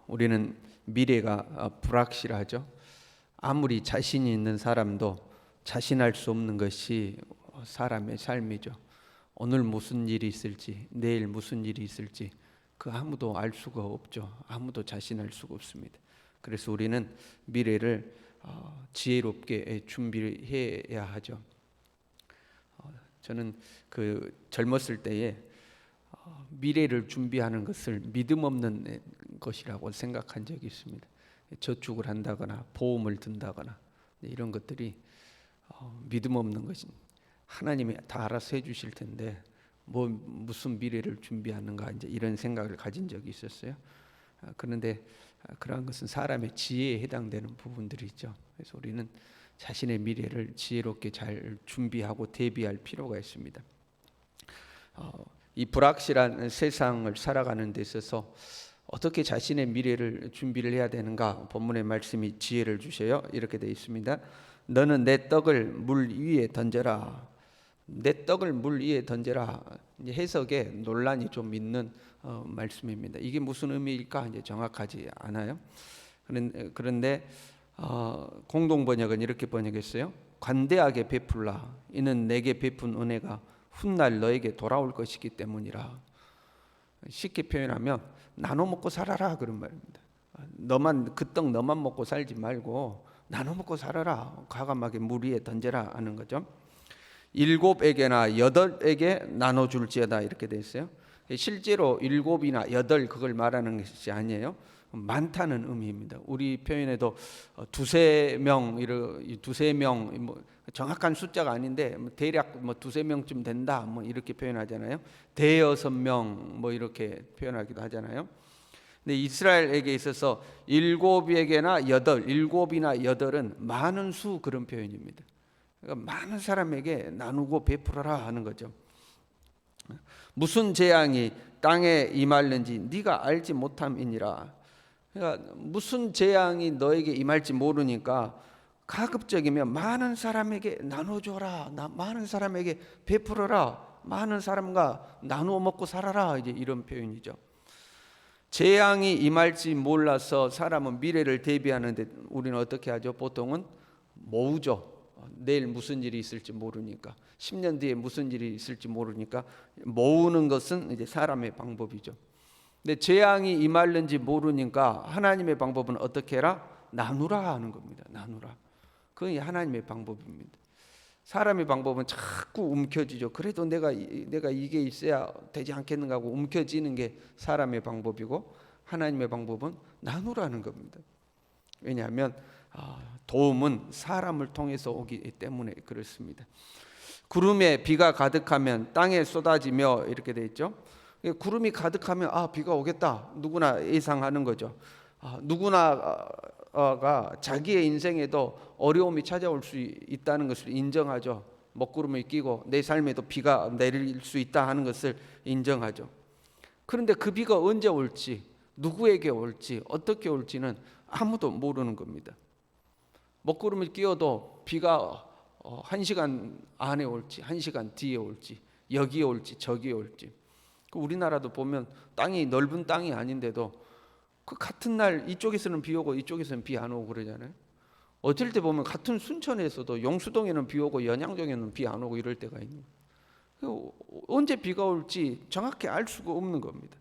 우리는 미래가 불확실하죠. 아무리 자신이 있는 사람도 자신할 수 없는 것이 사람의 삶이죠. 오늘 무슨 일이 있을지, 내일 무슨 일이 있을지 그 아무도 알 수가 없죠. 아무도 자신할 수가 없습니다. 그래서 우리는 미래를 지혜롭게 준비해야 하죠. 저는 그 젊었을 때에 미래를 준비하는 것을 믿음 없는 것이라고 생각한 적이 있습니다. 저축을 한다거나 보험을 든다거나 이런 것들이 믿음 없는 것이 하나님이 다 알아서 해주실 텐데 무슨 미래를 준비하는가 이제 이런 생각을 가진 적이 있었어요. 그런데 그러한 것은 사람의 지혜에 해당되는 부분들이 있죠. 그래서 우리는 자신의 미래를 지혜롭게 잘 준비하고 대비할 필요가 있습니다. 이 불확실한 세상을 살아가는 데 있어서 어떻게 자신의 미래를 준비를 해야 되는가? 본문의 말씀이 지혜를 주셔요. 이렇게 되어 있습니다. 너는 내 떡을 물 위에 던져라. 내 떡을 물 위에 던져라. 해석에 논란이 좀 있는 말씀입니다. 이게 무슨 의미일까? 이제 정확하지 않아요. 그런데 공동 번역은 이렇게 번역했어요. 관대하게 베풀라. 이는 내게 베푼 은혜가 훗날 너에게 돌아올 것이기 때문이라. 쉽게 표현하면 나눠 먹고 살아라 그런 말입니다. 너만 그 떡 너만 먹고 살지 말고 나눠 먹고 살아라. 과감하게 물 위에 던져라 하는 거죠. 7에게나 8에게 나눠줄지어다 이렇게 돼 있어요. 실제로 7이나 8 그걸 말하는 것이 아니에요. 많다는 의미입니다. 우리 표현에도 두세 명 뭐 정확한 숫자가 아닌데 대략 뭐 두세 명쯤 된다 뭐 이렇게 표현하잖아요. 대여섯 명 뭐 이렇게 표현하기도 하잖아요. 근데 이스라엘에게 있어서 7에게나 8, 7이나 8은 많은 수 그런 표현입니다. 그러니까 많은 사람에게 나누고 베풀어라 하는 거죠. 무슨 재앙이 땅에 임할는지 네가 알지 못함이니라. 그러니까 무슨 재앙이 너에게 임할지 모르니까 가급적이면 많은 사람에게 나눠줘라. 많은 사람에게 베풀어라. 많은 사람과 나누어 먹고 살아라. 이제 이런 표현이죠. 재앙이 임할지 몰라서 사람은 미래를 대비하는데 우리는 어떻게 하죠? 보통은 모으죠. 내일 무슨 일이 있을지 모르니까 10년 뒤에 무슨 일이 있을지 모르니까 모으는 것은 이제 사람의 방법이죠. 근데 재앙이 임할는지 모르니까 하나님의 방법은 어떻게 해라? 나누라 하는 겁니다. 나누라. 그게 하나님의 방법입니다. 사람의 방법은 자꾸 움켜쥐죠. 그래도 내가 이게 있어야 되지 않겠는가 하고 움켜쥐는 게 사람의 방법이고 하나님의 방법은 나누라는 겁니다. 왜냐하면 도움은 사람을 통해서 오기 때문에 그렇습니다. 구름에 비가 가득하면 땅에 쏟아지며 이렇게 돼 있죠. 구름이 가득하면 비가 오겠다 누구나 예상하는 거죠. 누구나가 자기의 인생에도 어려움이 찾아올 수 있다는 것을 인정하죠. 먹구름을 끼고 내 삶에도 비가 내릴 수 있다 하는 것을 인정하죠. 그런데 그 비가 언제 올지 누구에게 올지 어떻게 올지는 아무도 모르는 겁니다. 먹구름을 끼워도 비가 1시간 안에 올지 1시간 뒤에 올지 여기에 올지 저기에 올지. 우리나라도 보면 땅이 넓은 땅이 아닌데도 그 같은 날 이쪽에서는 비 오고 이쪽에서는 비 안 오고 그러잖아요. 어쩔 때 보면 같은 순천에서도 용수동에는 비 오고 연양동에는 비 안 오고 이럴 때가 있는 거예요. 언제 비가 올지 정확히 알 수가 없는 겁니다.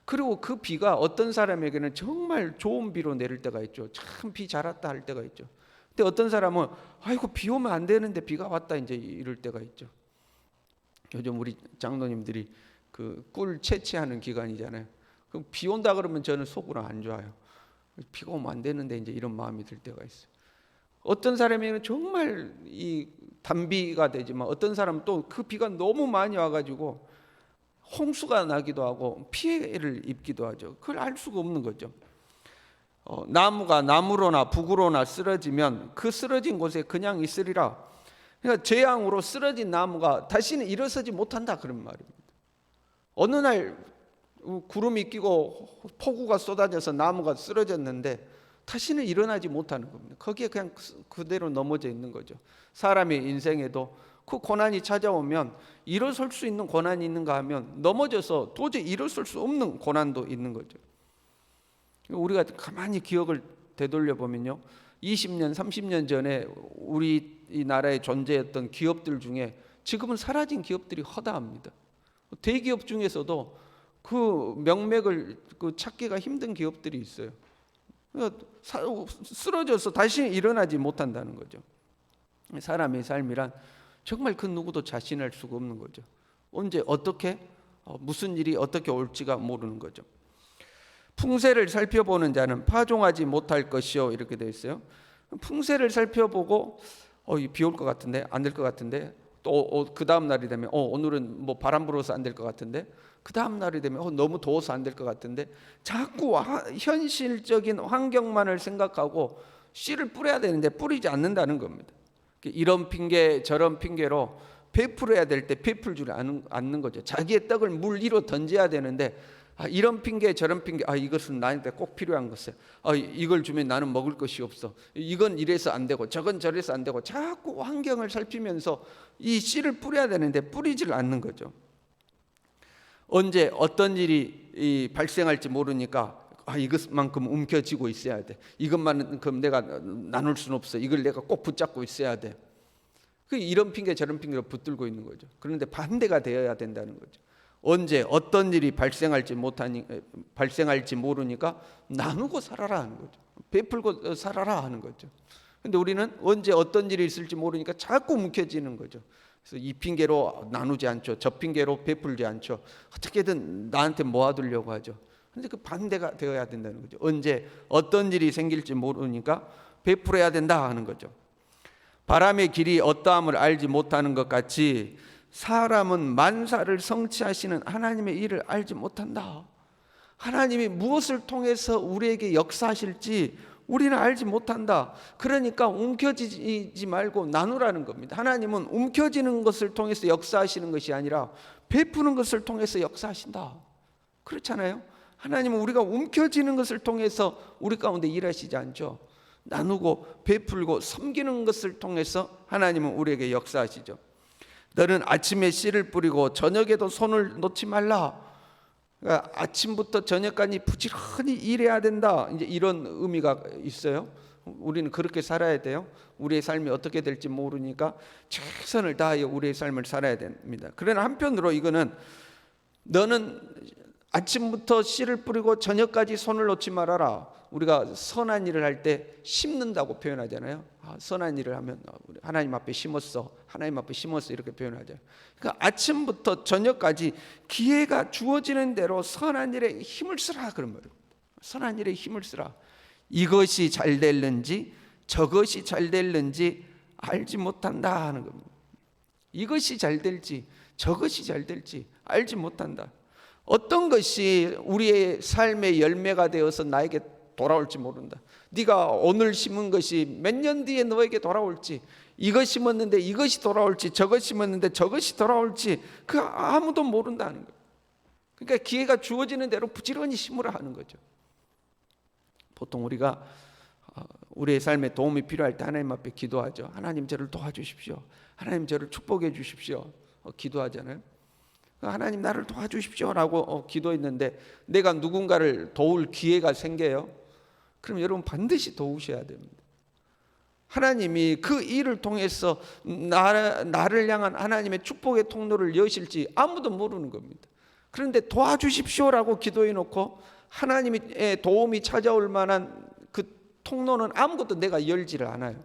그리고 그 비가 어떤 사람에게는 정말 좋은 비로 내릴 때가 있죠. 참 비 잘 왔다 할 때가 있죠. 근데 어떤 사람은 아이고 비 오면 안 되는데 비가 왔다 이제 이럴 때가 있죠. 요즘 우리 장로님들이 그 꿀 채취하는 기간이잖아요. 그럼 비 온다 그러면 저는 속으로 안 좋아요. 비가 오면 안 되는데 이제 이런 마음이 들 때가 있어요. 어떤 사람에게는 정말 이 단비가 되지만 어떤 사람은 또 그 비가 너무 많이 와가지고 홍수가 나기도 하고 피해를 입기도 하죠. 그걸 알 수가 없는 거죠. 나무가 나무로나 북으로나 쓰러지면 그 쓰러진 곳에 그냥 있으리라. 그러니까 재앙으로 쓰러진 나무가 다시는 일어서지 못한다 그런 말입니다. 어느 날 구름이 끼고 폭우가 쏟아져서 나무가 쓰러졌는데 다시는 일어나지 못하는 겁니다. 거기에 그냥 그대로 넘어져 있는 거죠. 사람의 인생에도 그 고난이 찾아오면 일어설 수 있는 고난이 있는가 하면 넘어져서 도저히 일어설 수 없는 고난도 있는 거죠. 우리가 가만히 기억을 되돌려 보면요, 20년, 30년 전에 우리 이 나라에 존재했던 기업들 중에 지금은 사라진 기업들이 허다합니다. 대기업 중에서도 그 명맥을 찾기가 힘든 기업들이 있어요. 그러니까 쓰러져서 다시 일어나지 못한다는 거죠. 사람의 삶이란 정말 그 누구도 자신할 수가 없는 거죠. 언제 어떻게 무슨 일이 어떻게 올지가 모르는 거죠. 풍세를 살펴보는 자는 파종하지 못할 것이요, 이렇게 되어 있어요. 풍세를 살펴보고 비 올 것 같은데, 안 될 것 같은데, 또 그 다음 날이 되면 오늘은 뭐 바람 불어서 안 될 것 같은데, 그 다음 날이 되면 너무 더워서 안 될 것 같은데, 자꾸 현실적인 환경만을 생각하고 씨를 뿌려야 되는데 뿌리지 않는다는 겁니다. 이런 핑계 저런 핑계로 베풀어야 될 때 베풀지 않는 거죠. 자기의 떡을 물 위로 던져야 되는데 이런 핑계 저런 핑계, 이것은 나한테 꼭 필요한 것이야, 이걸 주면 나는 먹을 것이 없어, 이건 이래서 안 되고 저건 저래서 안 되고, 자꾸 환경을 살피면서 이 씨를 뿌려야 되는데 뿌리질 않는 거죠. 언제 어떤 일이 발생할지 모르니까 이것만큼 움켜쥐고 있어야 돼, 이것만큼 내가 나눌 수는 없어, 이걸 내가 꼭 붙잡고 있어야 돼. 이런 핑계 저런 핑계로 붙들고 있는 거죠. 그런데 반대가 되어야 된다는 거죠. 언제 어떤 일이 발생할지 모르니까 나누고 살아라 하는 거죠. 베풀고 살아라 하는 거죠. 근데 우리는 언제 어떤 일이 있을지 모르니까 자꾸 묵혀지는 거죠. 그래서 이 핑계로 나누지 않죠. 저 핑계로 베풀지 않죠. 어떻게든 나한테 모아두려고 하죠. 근데 그 반대가 되어야 된다는 거죠. 언제 어떤 일이 생길지 모르니까 베풀어야 된다 하는 거죠. 바람의 길이 어떠함을 알지 못하는 것 같이 사람은 만사를 성취하시는 하나님의 일을 알지 못한다. 하나님이 무엇을 통해서 우리에게 역사하실지 우리는 알지 못한다. 그러니까 움켜쥐지 말고 나누라는 겁니다. 하나님은 움켜쥐는 것을 통해서 역사하시는 것이 아니라 베푸는 것을 통해서 역사하신다. 그렇잖아요. 하나님은 우리가 움켜쥐는 것을 통해서 우리 가운데 일하시지 않죠. 나누고 베풀고 섬기는 것을 통해서 하나님은 우리에게 역사하시죠. 너는 아침에 씨를 뿌리고 저녁에도 손을 놓지 말라. 그러니까 아침부터 저녁까지 부지런히 일해야 된다, 이제 이런 의미가 있어요. 우리는 그렇게 살아야 돼요. 우리의 삶이 어떻게 될지 모르니까 최선을 다하여 우리의 삶을 살아야 됩니다. 그러나 한편으로 이거는 너는 아침부터 씨를 뿌리고 저녁까지 손을 놓지 말아라. 우리가 선한 일을 할 때 심는다고 표현하잖아요. 선한 일을 하면 하나님 앞에 심었어, 하나님 앞에 심었어, 이렇게 표현하죠. 그러니까 아침부터 저녁까지 기회가 주어지는 대로 선한 일에 힘을 쓰라, 그런 말이에요. 선한 일에 힘을 쓰라. 이것이 잘 될는지 저것이 잘 될는지 알지 못한다 하는 겁니다. 이것이 잘 될지 저것이 잘 될지 알지 못한다. 어떤 것이 우리의 삶의 열매가 되어서 나에게 돌아올지 모른다. 네가 오늘 심은 것이 몇 년 뒤에 너에게 돌아올지, 이것 심었는데 이것이 돌아올지, 저것 심었는데 저것이 돌아올지 그 아무도 모른다는 거예요. 그러니까 기회가 주어지는 대로 부지런히 심으라 하는 거죠. 보통 우리가 우리의 삶에 도움이 필요할 때 하나님 앞에 기도하죠. 하나님 저를 도와주십시오, 하나님 저를 축복해 주십시오, 기도하잖아요. 하나님 나를 도와주십시오라고 기도했는데 내가 누군가를 도울 기회가 생겨요. 그럼 여러분 반드시 도우셔야 됩니다. 하나님이 그 일을 통해서 나를 향한 하나님의 축복의 통로를 여실지 아무도 모르는 겁니다. 그런데 도와주십시오라고 기도해 놓고 하나님의 도움이 찾아올 만한 그 통로는 아무것도 내가 열지를 않아요.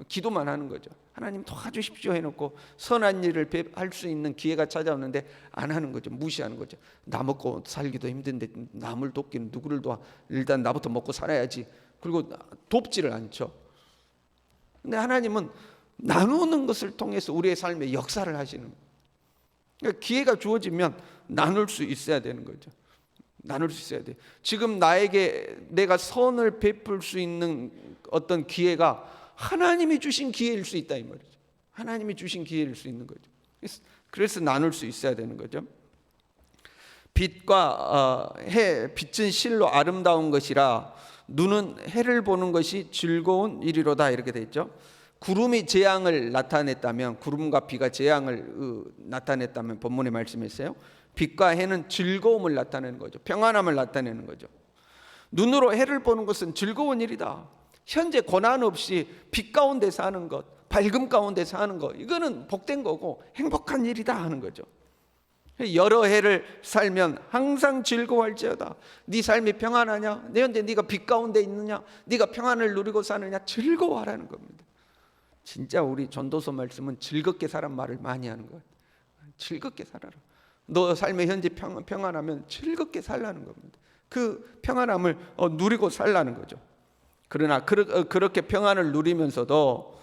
기도만 하는 거죠. 하나님 도와주십시오 해놓고 선한 일을 할 수 있는 기회가 찾아오는데 안 하는 거죠. 무시하는 거죠. 나 먹고 살기도 힘든데 남을 돕기는 누구를 도와, 일단 나부터 먹고 살아야지. 그리고 돕지를 않죠. 근데 하나님은 나누는 것을 통해서 우리의 삶에 역사를 하시는 거예요. 그러니까 기회가 주어지면 나눌 수 있어야 되는 거죠. 나눌 수 있어야 돼. 지금 나에게 내가 선을 베풀 수 있는 어떤 기회가 하나님이 주신 기회일 수 있다, 이 말이죠. 하나님이 주신 기회일 수 있는 거죠. 그래서 나눌 수 있어야 되는 거죠. 빛과 빛은 실로 아름다운 것이라 눈은 해를 보는 것이 즐거운 일이로다, 이렇게 돼 있죠. 구름이 재앙을 나타냈다면, 구름과 비가 재앙을 나타냈다면 본문의 말씀에 있어요. 빛과 해는 즐거움을 나타내는 거죠. 평안함을 나타내는 거죠. 눈으로 해를 보는 것은 즐거운 일이다. 현재 고난 없이 빛 가운데 사는 것, 밝음 가운데 사는 것, 이거는 복된 거고 행복한 일이다 하는 거죠. 여러 해를 살면 항상 즐거워할지어다. 네 삶이 평안하냐? 내 현재 네가 빛 가운데 있느냐? 네가 평안을 누리고 사느냐? 즐거워하라는 겁니다. 진짜 우리 전도서 말씀은 즐겁게 살란 말을 많이 하는 거예요. 즐겁게 살아라. 너 삶의 현재 평안하면 즐겁게 살라는 겁니다. 그 평안함을 누리고 살라는 거죠. 그러나 그렇게 평안을 누리면서도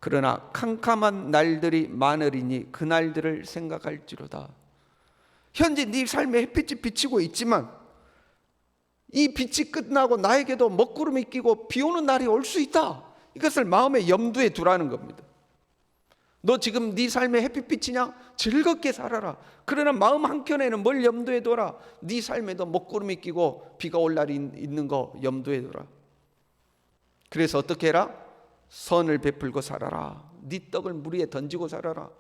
그러나 캄캄한 날들이 많으리니 그 날들을 생각할지로다. 현재 네 삶에 햇빛이 비치고 있지만 이 빛이 끝나고 나에게도 먹구름이 끼고 비 오는 날이 올 수 있다. 이것을 마음의 염두에 두라는 겁니다. 너 지금 네 삶에 햇빛 비치냐? 즐겁게 살아라. 그러나 마음 한켠에는 뭘 염두에 둬라? 네 삶에도 먹구름이 끼고 비가 올 날이 있는 거 염두에 둬라. 그래서 어떻게 해라? 선을 베풀고 살아라. 네 떡을 물 위에 던지고 살아라.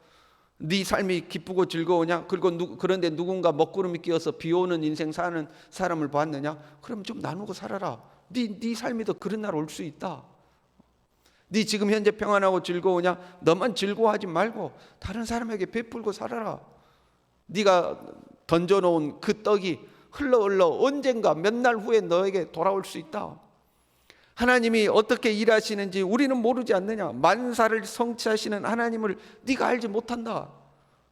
네 삶이 기쁘고 즐거우냐? 그런데 누군가 먹구름이 끼어서 비 오는 인생 사는 사람을 봤느냐? 그럼 좀 나누고 살아라. 네 삶에도 그런 날 올 수 있다. 네 지금 현재 평안하고 즐거우냐? 너만 즐거워하지 말고 다른 사람에게 베풀고 살아라. 네가 던져놓은 그 떡이 흘러 언젠가 몇 날 후에 너에게 돌아올 수 있다. 하나님이 어떻게 일하시는지 우리는 모르지 않느냐? 만사를 성취하시는 하나님을 네가 알지 못한다.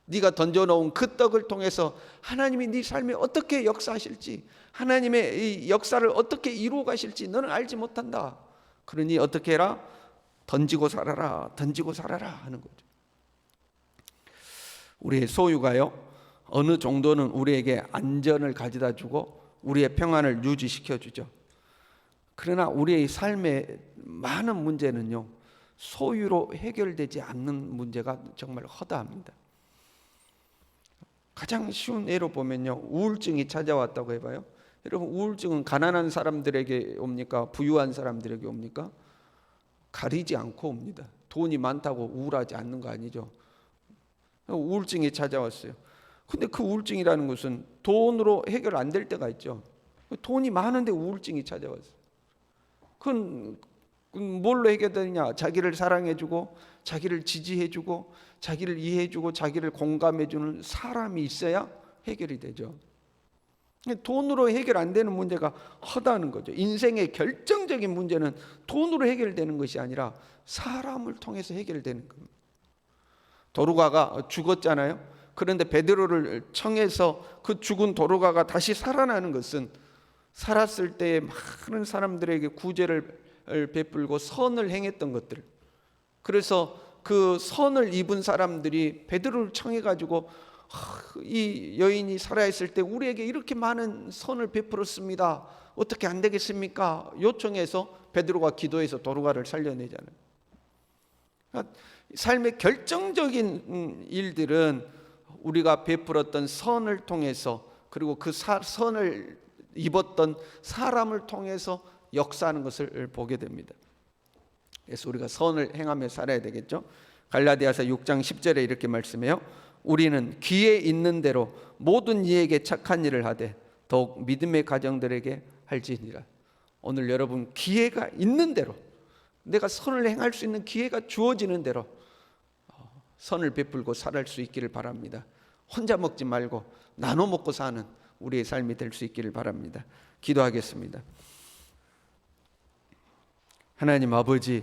네가 던져놓은 그 떡을 통해서 하나님이 네 삶에 어떻게 역사하실지, 하나님의 이 역사를 어떻게 이루어 가실지 너는 알지 못한다. 그러니 어떻게 해라? 던지고 살아라, 던지고 살아라 하는 거죠. 우리의 소유가요, 어느 정도는 우리에게 안전을 가져다 주고 우리의 평안을 유지시켜 주죠. 그러나 우리의 삶의 많은 문제는요, 소유로 해결되지 않는 문제가 정말 허다합니다. 가장 쉬운 예로 보면요, 우울증이 찾아왔다고 해봐요. 여러분, 우울증은 가난한 사람들에게 옵니까? 부유한 사람들에게 옵니까? 가리지 않고 옵니다. 돈이 많다고 우울하지 않는 거 아니죠. 우울증이 찾아왔어요. 근데 그 우울증이라는 것은 돈으로 해결 안 될 때가 있죠. 돈이 많은데 우울증이 찾아왔어요. 그건 뭘로 해결되느냐? 자기를 사랑해주고, 자기를 지지해주고, 자기를 이해해주고, 자기를 공감해주는 사람이 있어야 해결이 되죠. 돈으로 해결 안 되는 문제가 허다는 거죠. 인생의 결정적인 문제는 돈으로 해결되는 것이 아니라 사람을 통해서 해결되는 겁니다. 도르가가 죽었잖아요. 그런데 베드로를 청해서 그 죽은 도르가가 다시 살아나는 것은 살았을 때에 많은 사람들에게 구제를 베풀고 선을 행했던 것들, 그래서 그 선을 입은 사람들이 베드로를 청해가지고 이 여인이 살아있을 때 우리에게 이렇게 많은 선을 베풀었습니다. 어떻게 안 되겠습니까? 요청해서 베드로가 기도해서 도르가를 살려내잖아요. 그러니까 삶의 결정적인 일들은 우리가 베풀었던 선을 통해서, 그리고 그 선을 입었던 사람을 통해서 역사하는 것을 보게 됩니다. 그래서 우리가 선을 행하며 살아야 되겠죠. 갈라디아서 6장 10절에 이렇게 말씀해요. 우리는 기회 있는 대로 모든 이에게 착한 일을 하되 더욱 믿음의 가정들에게 할지니라. 오늘 여러분, 기회가 있는 대로, 내가 선을 행할 수 있는 기회가 주어지는 대로 선을 베풀고 살아갈 수 있기를 바랍니다. 혼자 먹지 말고 나눠 먹고 사는 우리의 삶이 될 수 있기를 바랍니다. 기도하겠습니다. 하나님 아버지,